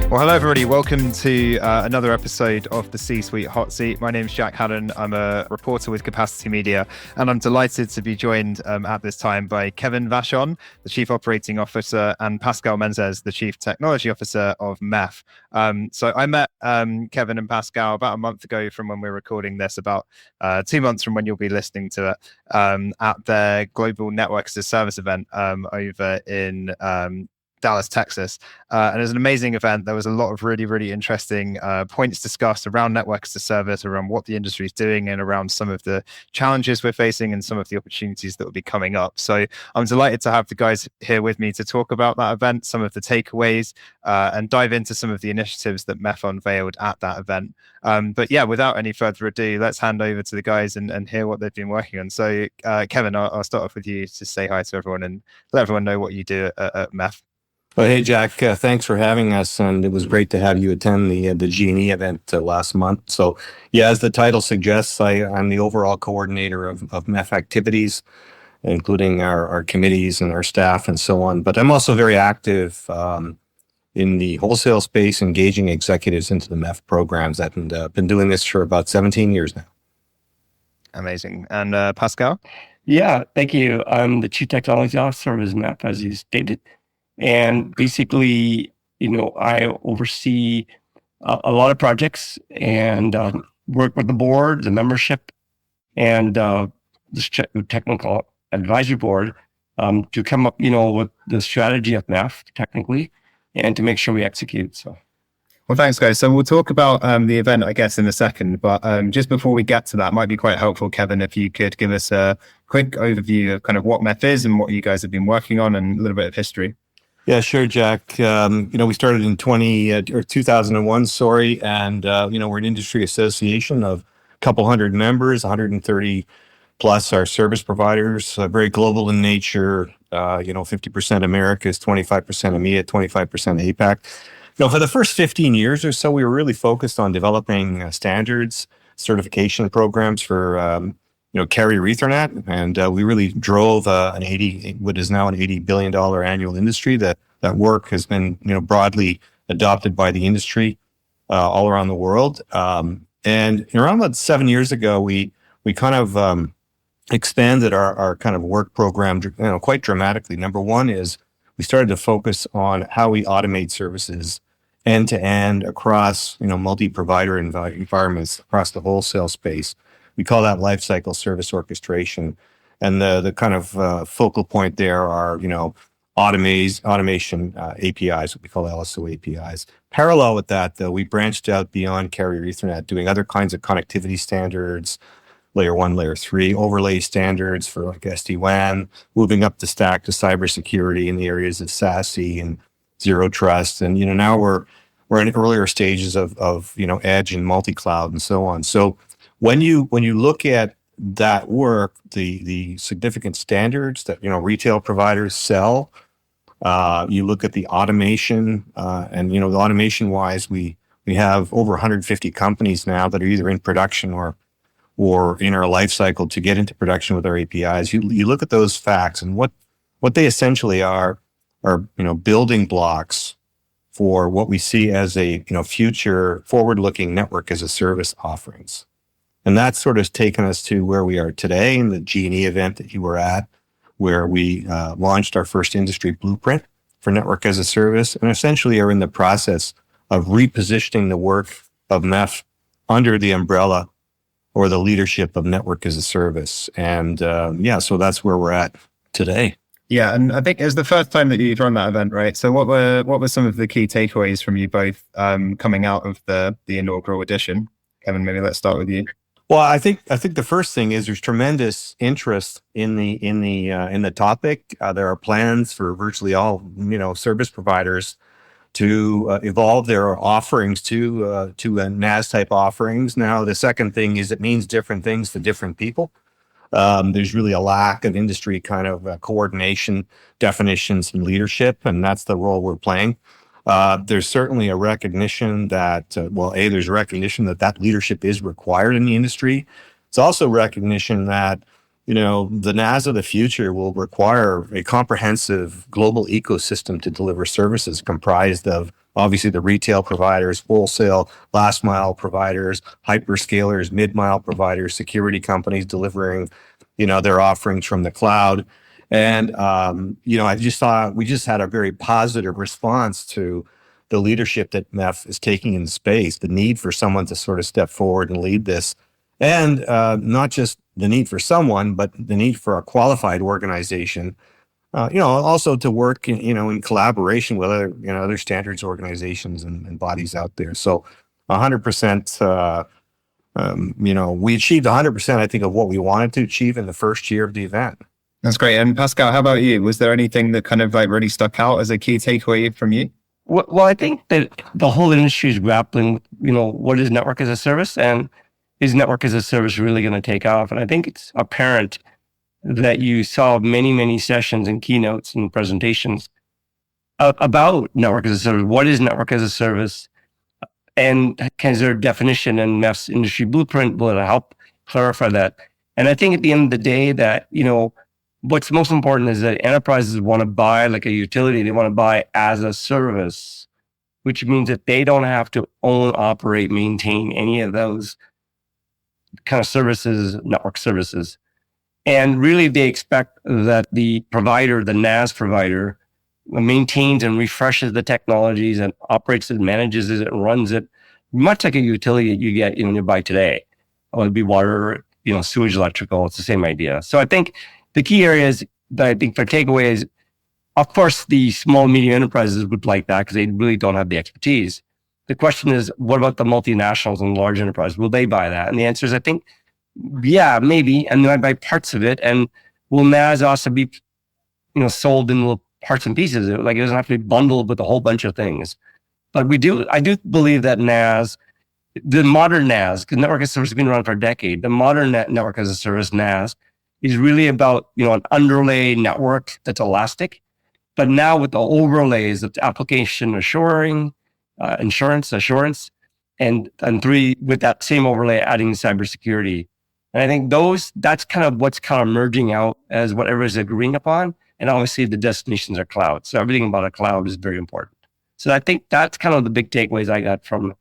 Well, hello, everybody. Welcome to another episode of the C-Suite Hotseat. My name is Jack Haddon. I'm a reporter with Capacity Media, and I'm delighted to be joined at this time by Kevin Vachon, the Chief Operating Officer, and Pascal Menezes, the Chief Technology Officer of MEF. So I met Kevin and Pascal about a month ago from when we're recording this, about 2 months from when you'll be listening to it, at their Global Network as a Service event over in Dallas, Texas. And it was an amazing event. There was a lot of really, really interesting points discussed around network as a service, around what the industry is doing, and around some of the challenges we're facing and some of the opportunities that will be coming up. So I'm delighted to have the guys here with me to talk about that event, some of the takeaways, and dive into some of the initiatives that MEF unveiled at that event. But yeah, without any further ado, let's hand over to the guys and hear what they've been working on. So Kevin, I'll start off with you to say hi to everyone and let everyone know what you do at MEF. Well, hey, Jack, thanks for having us. And it was great to have you attend the G&E event last month. So, yeah, as the title suggests, I'm the overall coordinator of MEF activities, including our committees and our staff and so on. But I'm also very active in the wholesale space, engaging executives into the MEF programs. I've been doing this for about 17 years now. Amazing. And Pascal? Yeah, thank you. I'm the Chief Technology Officer of MEF, as you stated. And basically, I oversee a lot of projects and work with the board, the membership, and the technical advisory board to come up, with the strategy of MEF technically, and to make sure we execute. So, well, thanks, guys. So we'll talk about the event, I guess, in a second. But just before we get to that, might be quite helpful, Kevin, if you could give us a quick overview of kind of what MEF is and what you guys have been working on, and a little bit of history. Yeah, sure, Jack. We started in 2001, and we're an industry association of a couple hundred members, 130 plus our service providers, very global in nature. 50% Americas, 25% EMEA, 25% APAC. For the first 15 years or so, we were really focused on developing standards, certification programs for carrier Ethernet, and we really drove what is now an $80 billion annual industry. That work has been broadly adopted by the industry all around the world. And around about 7 years ago, we kind of expanded our kind of work program quite dramatically. Number one is we started to focus on how we automate services end to end across multi-provider environments across the wholesale space. We call that lifecycle service orchestration. And the kind of focal point there are, automation APIs, what we call LSO APIs. Parallel with that, though, we branched out beyond carrier Ethernet, doing other kinds of connectivity standards, layer 1, layer 3, overlay standards for like SD-WAN, moving up the stack to cybersecurity in the areas of SASE and zero trust. And, now we're in earlier stages of edge and multi-cloud and so on. So when you look at that work, the significant standards that retail providers sell, you look at the automation, and the automation wise, we have over 150 companies now that are either in production or in our life cycle to get into production with our APIs. You look at those facts, and what they essentially are building blocks for what we see as a future forward-looking network as a service offerings. And that's sort of taken us to where we are today in the G&E event that you were at, where we launched our first industry blueprint for network as a service, and essentially are in the process of repositioning the work of MEF under the umbrella or the leadership of network as a service. And so that's where we're at today. Yeah, and I think it was the first time that you've run that event, right? So what were some of the key takeaways from you both coming out of the inaugural edition? Kevin, maybe let's start with you. Well, I think the first thing is there's tremendous interest in the topic. There are plans for virtually all service providers to evolve their offerings to NaaS type offerings. Now, the second thing is it means different things to different people. There's really a lack of industry kind of coordination, definitions, and leadership, and that's the role we're playing. There's certainly a recognition that, there's a recognition that leadership is required in the industry. It's also recognition that, the NaaS of the future will require a comprehensive global ecosystem to deliver services comprised of obviously the retail providers, wholesale, last mile providers, hyperscalers, mid-mile providers, security companies delivering, their offerings from the cloud. And, I just thought we just had a very positive response to the leadership that MEF is taking in space, the need for someone to sort of step forward and lead this. And not just the need for someone, but the need for a qualified organization, also to work in collaboration with other standards organizations and bodies out there. So 100%, we achieved 100%, I think, of what we wanted to achieve in the first year of the event. That's great. And Pascal, how about you? Was there anything that kind of like really stuck out as a key takeaway from you? Well, I think that the whole industry is grappling with, what is network as a service, and is network as a service really going to take off? And I think it's apparent that you saw many, many sessions and keynotes and presentations about network as a service. What is network as a service? And is there a definition in MEF's industry blueprint? Will it help clarify that? And I think at the end of the day that, what's most important is that enterprises want to buy like a utility. They want to buy as a service, which means that they don't have to own, operate, maintain any of those kind of services, network services. And really they expect that the provider, the NaaS provider, maintains and refreshes the technologies and operates it, manages it, runs it, much like a utility that you get, you buy today. Or it'd be water, sewage, electrical. It's the same idea. So I think the key areas that I think for takeaway is, of course, the small and medium enterprises would like that because they really don't have the expertise. The question is, what about the multinationals and large enterprises? Will they buy that? And the answer is, I think, yeah, maybe. And they might buy parts of it. And will NaaS also be, sold in little parts and pieces? Like it doesn't have to be bundled with a whole bunch of things. But I do believe that NaaS, the modern NaaS, because network as a service has been around for a decade, the modern network as a service NaaS is really about, an underlay network that's elastic, but now with the overlays of application assurance, assurance, and three, with that same overlay, adding cybersecurity. And I think that's kind of what's kind of merging out as what everybody's agreeing upon. And obviously the destinations are cloud. So everything about a cloud is very important. So I think that's kind of the big takeaways I got from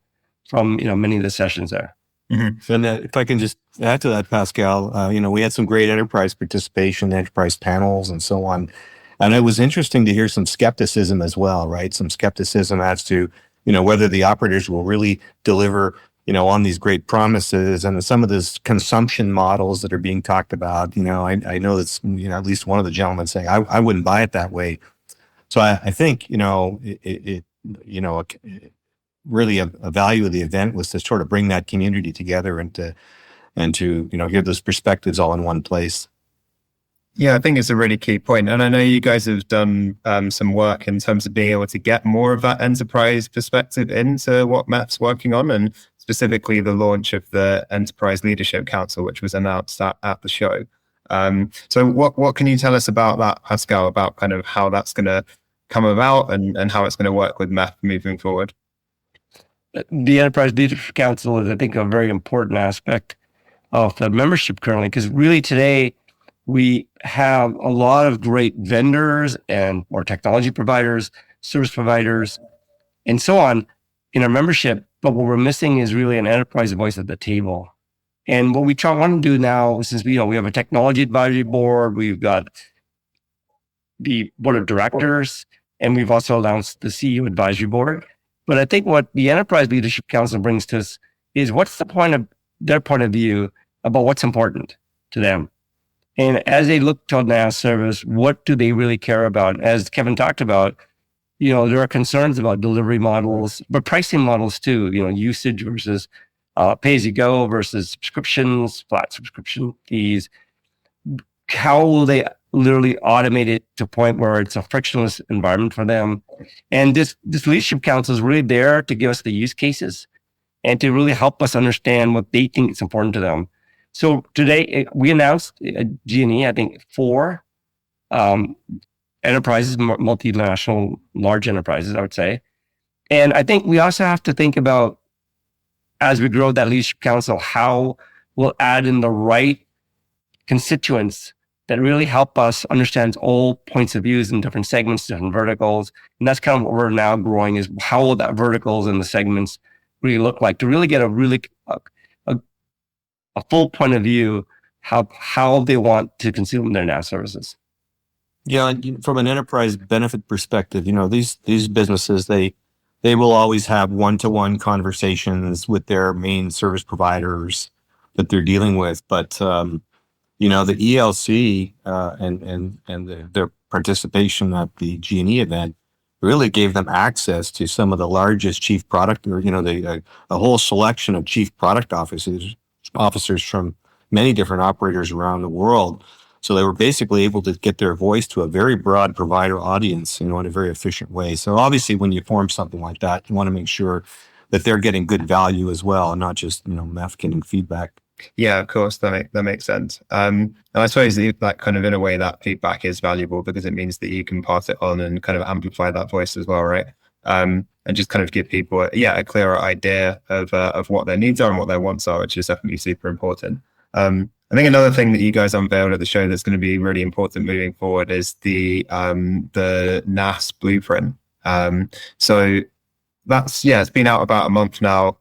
many of the sessions there. Mm-hmm. And if I can just add to that, Pascal, we had some great enterprise participation, enterprise panels, and so on. And it was interesting to hear some skepticism as well, right? Some skepticism as to, whether the operators will really deliver, on these great promises and some of these consumption models that are being talked about. I know that's, at least one of the gentlemen saying, I wouldn't buy it that way. So I think, really a value of the event was to sort of bring that community together and to get those perspectives all in one place. Yeah, I think it's a really key point. And I know you guys have done some work in terms of being able to get more of that enterprise perspective into what MEF's working on, and specifically the launch of the Enterprise Leadership Council, which was announced at the show. So what can you tell us about that, Pascal, about kind of how that's going to come about and how it's going to work with MEF moving forward? The Enterprise Leadership Council is, I think, a very important aspect of the membership currently, because really today we have a lot of great vendors or technology providers, service providers, and so on in our membership. But what we're missing is really an enterprise voice at the table. And what we want to do now, since we have a technology advisory board, we've got the board of directors, and we've also announced the CEO advisory board. But I think what the Enterprise Leadership Council brings to us is what's the point of their point of view about what's important to them. And as they look to NaaS service, what do they really care about? As Kevin talked about, there are concerns about delivery models, but pricing models too, usage versus pay-as-you-go versus subscriptions, flat subscription fees. How will they literally automate it to a point where it's a frictionless environment for them? And this leadership council is really there to give us the use cases and to really help us understand what they think is important to them. So today we announced G&E, I think 4 enterprises, multinational, large enterprises, I would say. And I think we also have to think about, as we grow that leadership council, how we'll add in the right constituents that really help us understand all points of views in different segments, different verticals. And that's kind of what we're now growing, is how will that verticals and the segments really look like, to really get a full point of view how they want to consume their NaaS services. Yeah, and from an enterprise benefit perspective, these businesses, they will always have one-to-one conversations with their main service providers that they're dealing with. But the ELC and their participation at the G&E event really gave them access to some of the largest chief product, or a whole selection of chief product officers from many different operators around the world. So they were basically able to get their voice to a very broad provider audience, in a very efficient way. So obviously, when you form something like that, you want to make sure that they're getting good value as well, and not just getting feedback. Yeah, of course, that makes sense. And I suppose that kind of, in a way, that feedback is valuable because it means that you can pass it on and kind of amplify that voice as well, right? And just kind of give people a clearer idea of what their needs are and what their wants are, which is definitely super important. I think another thing that you guys unveiled at the show that's going to be really important moving forward is the NaaS blueprint. So it's been out about a month now.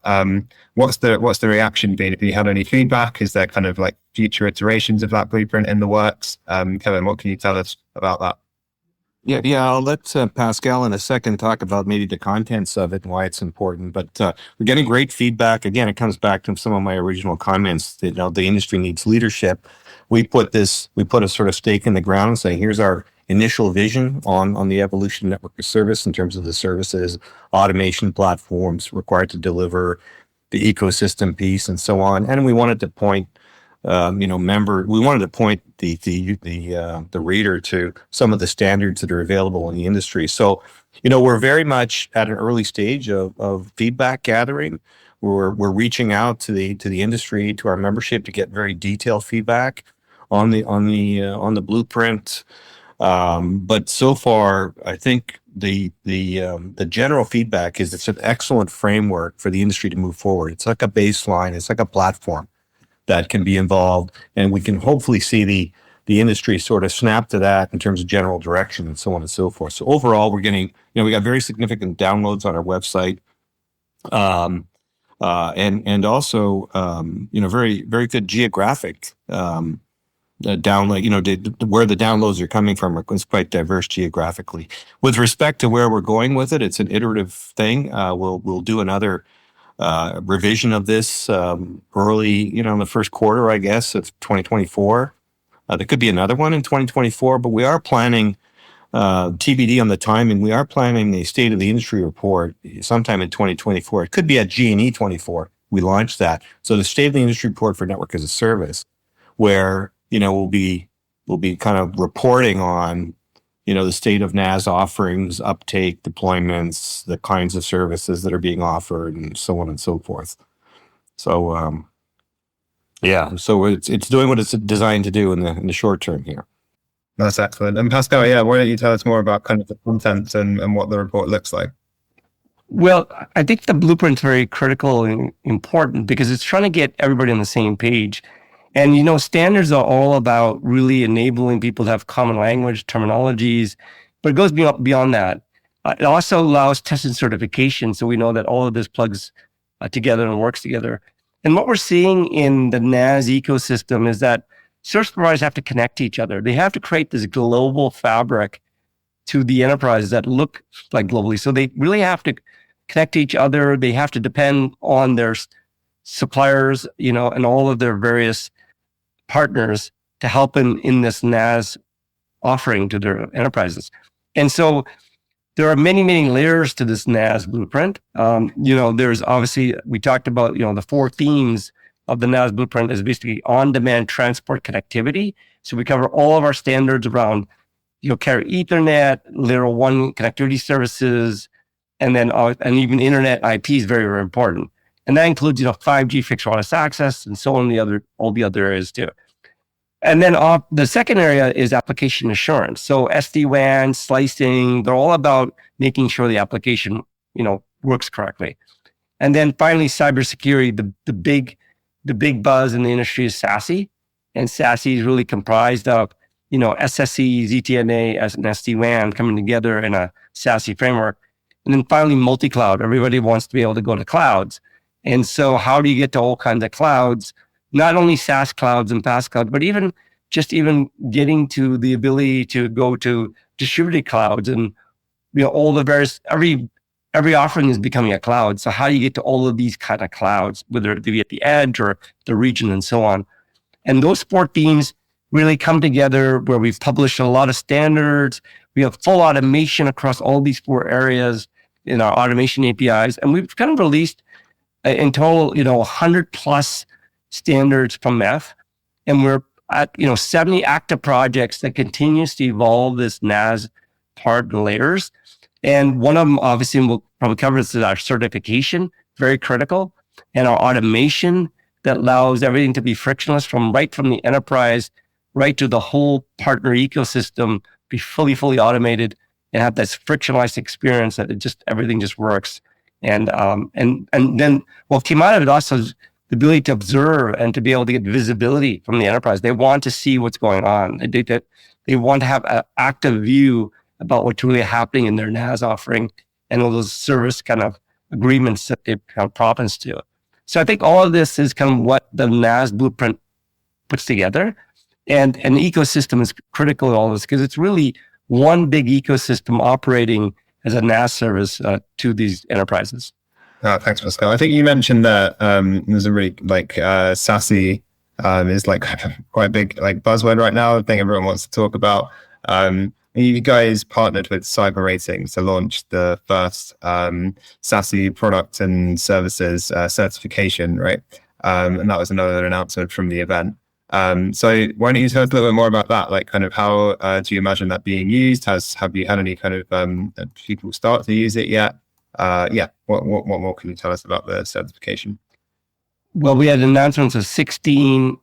What's the reaction been? Have you had any feedback? Is there kind of like future iterations of that blueprint in the works? Kevin, what can you tell us about that? Yeah. I'll let Pascal in a second talk about maybe the contents of it and why it's important. But we're getting great feedback. Again, it comes back to some of my original comments that the industry needs leadership. We put a sort of stake in the ground and say, here's our initial vision on the evolution of network as service in terms of the services, automation platforms required to deliver the ecosystem piece and so on. And we wanted to point the reader to some of the standards that are available in the industry. So, we're very much at an early stage of feedback gathering. We're reaching out to the industry, to our membership, to get very detailed feedback on the blueprint. But so far, I think the general feedback is it's an excellent framework for the industry to move forward. It's like a baseline. It's like a platform that can be involved, and we can hopefully see the industry sort of snap to that in terms of general direction and so on and so forth. So overall, we're getting, we got very significant downloads on our website, and also, very, very good geographic download. Where the downloads are coming from is quite diverse geographically. With respect to where we're going with it, it's an iterative thing. We'll do another revision of this early, in the first quarter, I guess, of 2024. There could be another one in 2024, but we are planning, TBD on the timing, we are planning a state of the industry report sometime in 2024. It could be at G&E 24. We launched that. So the state of the industry report for network as a service, where, we'll be kind of reporting on, the state of NaaS offerings, uptake, deployments, the kinds of services that are being offered, and so on and so forth. So, so it's doing what it's designed to do in the short term here. That's excellent. And Pascal, why don't you tell us more about kind of the content and what the report looks like? Well, I think the blueprint's very critical and important because it's trying to get everybody on the same page. And, standards are all about really enabling people to have common language, terminologies, but it goes beyond that. It also allows test and certification, so we know that all of this plugs together and works together. And what we're seeing in the NaaS ecosystem is that service providers have to connect to each other. They have to create this global fabric to the enterprises that look like globally. So they really have to connect to each other. They have to depend on their suppliers, and all of their various partners to help in this NaaS offering to their enterprises. And so there are many, many layers to this NaaS blueprint. There's obviously, we talked about, the 4 themes of the NaaS blueprint is basically on-demand transport connectivity. So we cover all of our standards around, carrier Ethernet, layer 1 connectivity services, and then and even internet IP is very, very important. And that includes, 5G fixed wireless access and so on, all the other areas too. And then the second area is application assurance. So SD-WAN, slicing, they're all about making sure the application, works correctly. And then finally, cybersecurity, the big buzz in the industry is SASE. And SASE is really comprised of, SSE, ZTNA as an SD-WAN coming together in a SASE framework. And then finally, multi-cloud. Everybody wants to be able to go to clouds. And so how do you get to all kinds of clouds? Not only SaaS clouds and PaaS clouds, but even getting to the ability to go to distributed clouds, and all the various, every offering is becoming a cloud. So how do you get to all of these kind of clouds, whether it be at the edge or the region and so on? And those 4 themes really come together where we've published a lot of standards. We have full automation across all these 4 areas in our automation APIs. And we've kind of released in total, 100 plus standards from MEF. And we're at, 70 active projects that continues to evolve this NaaS part and layers. And one of them, obviously, we'll probably cover this, is our certification, very critical, and our automation that allows everything to be frictionless from the enterprise right to the whole partner ecosystem, be fully automated and have this frictionless experience that everything just works. And then what came out of it also is the ability to observe and to be able to get visibility from the enterprise. They want to see what's going on. They want to have an active view about what's really happening in their NaaS offering and all those service kind of agreements that they kind of province to. So I think all of this is kind of what the NaaS blueprint puts together. And an ecosystem is critical in all this because it's really one big ecosystem operating as a NaaS service to these enterprises. Thanks, Pascal. I think you mentioned that there's a really SASE is quite a big buzzword right now. I think everyone wants to talk about. You guys partnered with Cyber Ratings to launch the first SASE product and services certification, right? And that was another announcement from the event. So why don't you tell us a little bit more about that? How do you imagine that being used? Have you had any kind of people start to use it yet? What more can you tell us about the certification? Well, we had announcements of 16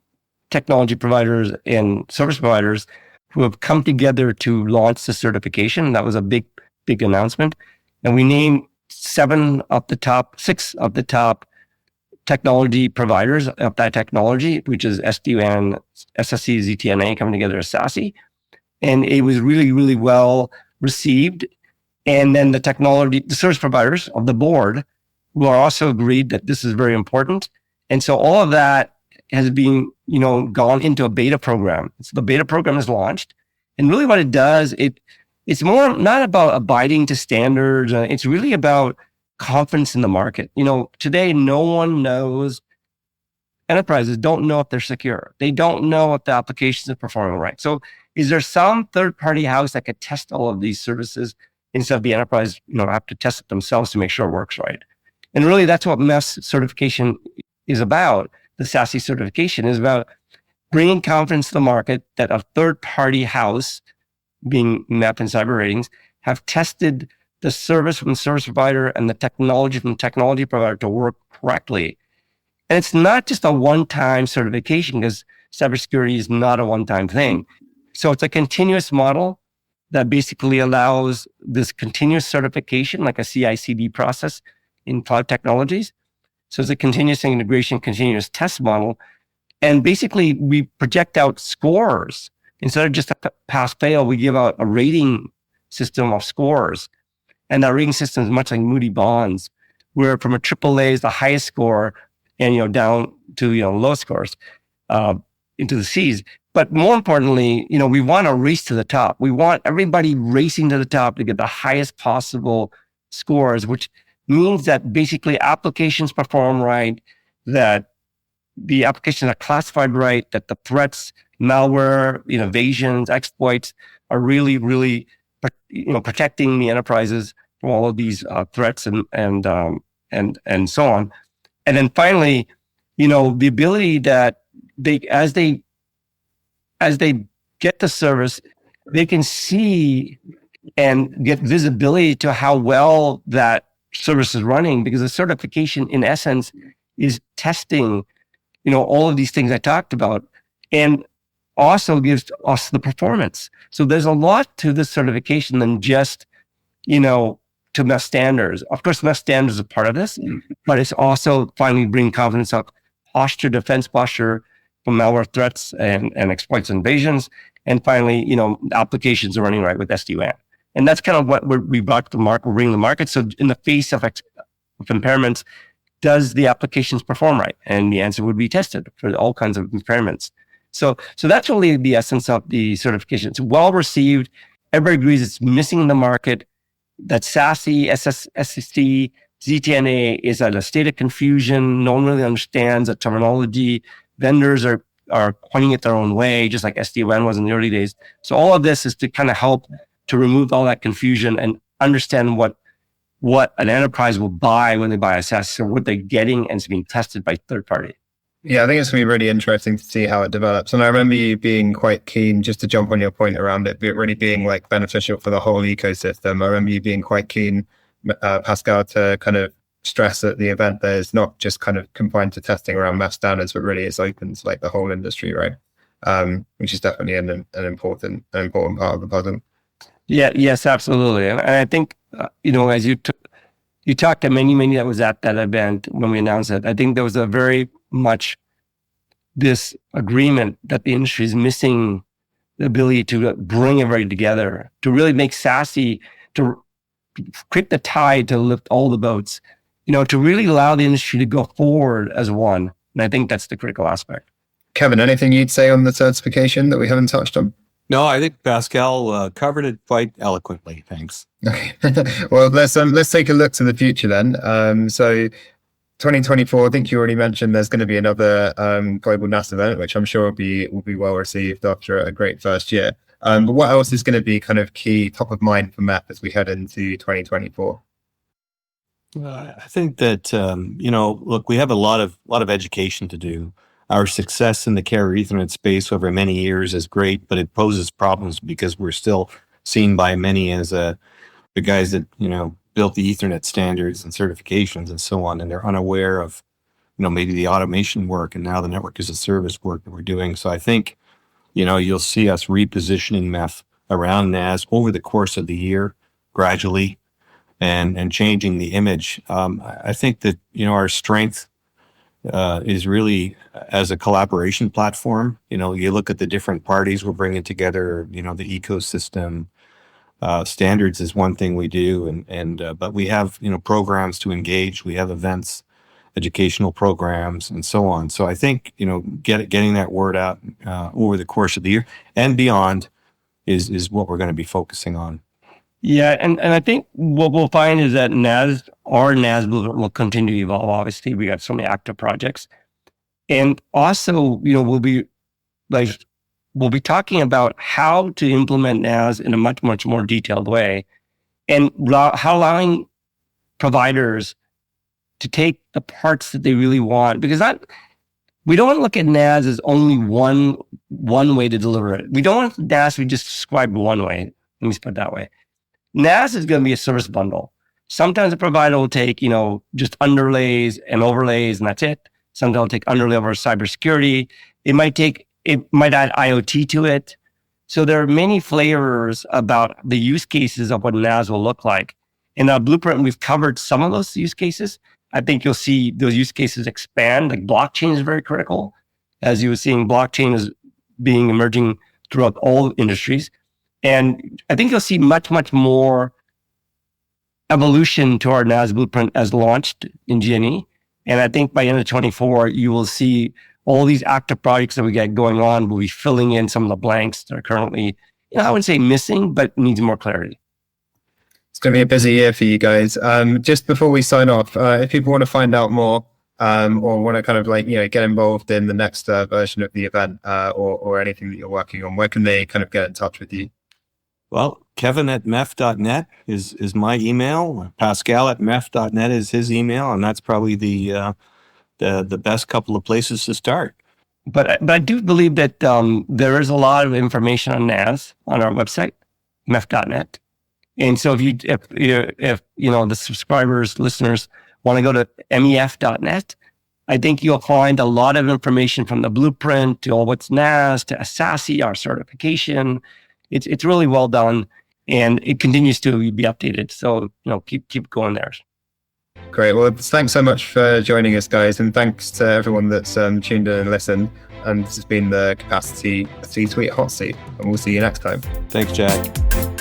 technology providers and service providers who have come together to launch the certification. That was a big announcement. And we named 6 of the top technology providers of that technology, which is SD-WAN, SSE, ZTNA coming together as SASE. And it was really well received. And then the service providers of the board, who are also agreed that this is very important. And so all of that has been, gone into a beta program. So the beta program is launched. And really what it does, it's more not about abiding to standards. It's really about confidence in the market. Today, no one knows, enterprises don't know if they're secure. They don't know if the applications are performing right. So is there some third-party house that could test all of these services instead of the enterprise, have to test it themselves to make sure it works right? And really that's what MEF certification is about. The SASE certification is about bringing confidence to the market that a third-party house, being MEF and Cyber Ratings, have tested the service from the service provider and the technology from the technology provider to work correctly. And it's not just a one-time certification, because cybersecurity is not a one-time thing. So it's a continuous model that basically allows this continuous certification, like a CI/CD process in cloud technologies. So it's a continuous integration, continuous test model. And basically we project out scores. Instead of just a pass-fail, we give out a rating system of scores. And that rating system is much like Moody Bonds, where from a AAA is the highest score, and down to low scores into the C's. But more importantly, we want to race to the top. We want everybody racing to the top to get the highest possible scores, which means that basically applications perform right, that the applications are classified right, that the threats, malware, evasions, exploits are really protecting the enterprises from all of these threats and so on. And then finally, the ability that as they get the service, they can see and get visibility to how well that service is running, because the certification in essence is testing, all of these things I talked about, and also gives us the performance. So there's a lot to this certification than just, to MEF standards. Of course, MEF standards is a part of this, but it's also finally bringing confidence up, posture, defense posture, from malware threats and exploits and invasions. And finally, applications are running right with SD-WAN. And that's kind of what we brought to the market, we're bringing to the market. So in the face of impairments, does the applications perform right? And the answer would be tested for all kinds of impairments. So that's really the essence of the certification. It's well received. Everybody agrees it's missing in the market. That SASE, SSD, ZTNA is at a state of confusion. No one really understands the terminology. Vendors are pointing it their own way, just like SD-WAN was in the early days. So all of this is to kind of help to remove all that confusion and understand what an enterprise will buy when they buy a SaaS, so what they're getting and it's being tested by third party. Yeah, I think it's going to be really interesting to see how it develops. And I remember you being quite keen, just to jump on your point around it, really being like beneficial for the whole ecosystem. I remember you being quite keen, Pascal, to kind of stress at the event that it's not just kind of confined to testing around MEF standards, but really it's open to like the whole industry, right? Which is definitely an important part of the puzzle. Yeah, yes, absolutely. And I think, as you talked to many that was at that event when we announced it, I think there was a very much this agreement that the industry is missing the ability to bring everybody together, to really make SASE, to create the tide to lift all the boats, to really allow the industry to go forward as one. And I think that's the critical aspect. Kevin, anything you'd say on the certification that we haven't touched on? No, I think Pascal covered it quite eloquently. Thanks. Okay. Well, let's take a look to the future then. So 2024, I think you already mentioned there's going to be another global NaaS event, which I'm sure will be well received after a great first year. But what else is going to be kind of key, top of mind for MEF as we head into 2024? I think that look, we have a lot of education to do. Our success in the carrier Ethernet space over many years is great, but it poses problems because we're still seen by many as the guys that built the Ethernet standards and certifications and so on, and they're unaware of maybe the automation work and now the network as a service work that we're doing. So I think you'll see us repositioning MEF around NaaS over the course of the year gradually, and changing the image. I think that our strength is really as a collaboration platform. You look at the different parties we're bringing together, the ecosystem. Standards is one thing we do, but we have programs to engage. We have events, educational programs, and so on. So I think getting that word out over the course of the year and beyond is what we're going to be focusing on. Yeah, and I think what we'll find is that NaaS will continue to evolve. Obviously, we got so many active projects, and also we'll be talking about how to implement NaaS in a much more detailed way, and how allowing providers to take the parts that they really want, because we don't want to look at NaaS as only one way to deliver it. We don't want NaaS to be just described one way. Let me put it that way. NaaS is going to be a service bundle. Sometimes a provider will take, just underlays and overlays, and that's it. Sometimes they'll take underlay over cybersecurity. It might add IoT to it. So there are many flavors about the use cases of what NaaS will look like. In our blueprint, we've covered some of those use cases. I think you'll see those use cases expand. Like blockchain is very critical. As you were seeing, blockchain is being emerging throughout all industries. And I think you'll see much more evolution to our NaaS blueprint as launched in GNE. And I think by the end of 24, you will see all these active projects that we get going on will be filling in some of the blanks that are currently, I wouldn't say missing, but needs more clarity. It's going to be a busy year for you guys. Just before we sign off, if people want to find out more or want to kind of get involved in the next version of the event or anything that you're working on, where can they kind of get in touch with you? Well, Kevin@mef.net is my email. Pascal@mef.net is his email, and that's probably the best couple of places to start. But I do believe that there is a lot of information on NaaS on our website, mef.net. And so if the subscribers, listeners want to go to mef.net, I think you'll find a lot of information from the blueprint to all what's NaaS to SASE, our certification. It's really well done, and it continues to be updated. So keep going there. Great. Well, thanks so much for joining us, guys, and thanks to everyone that's tuned in and listened. And this has been the Capacity C-Suite Hot Seat. And we'll see you next time. Thanks, Jack.